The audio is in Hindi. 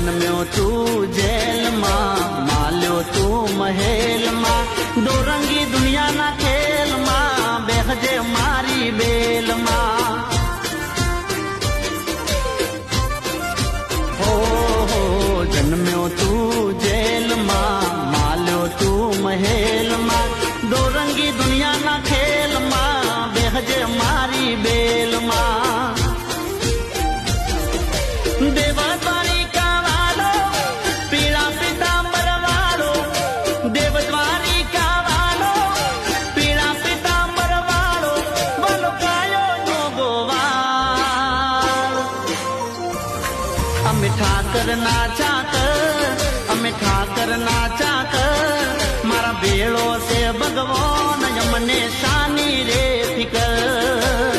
जन्म्यो तू जेल मां, माल्यो तू महल मां, दो रंगी दुनिया ना खेल मां, बेहजे मारी बेल मां। हो जन्म्यो तू जेल मां, माल्यो तू महल मां, दो रंगी दुनिया ना खेल मां, बेहजे मारी बेल मां। देवद्वारिका वालो पीड़ा पीतांबर वालो, देवद्वारिका वालो पीड़ा पीतांबर वालो, बोलो कायो नो गोवाल। अमे ठाकर नाचा कर, अमे ठाकर नाचा कर, मारा बेड़ो से भगवान यमने शानी रे फिकर।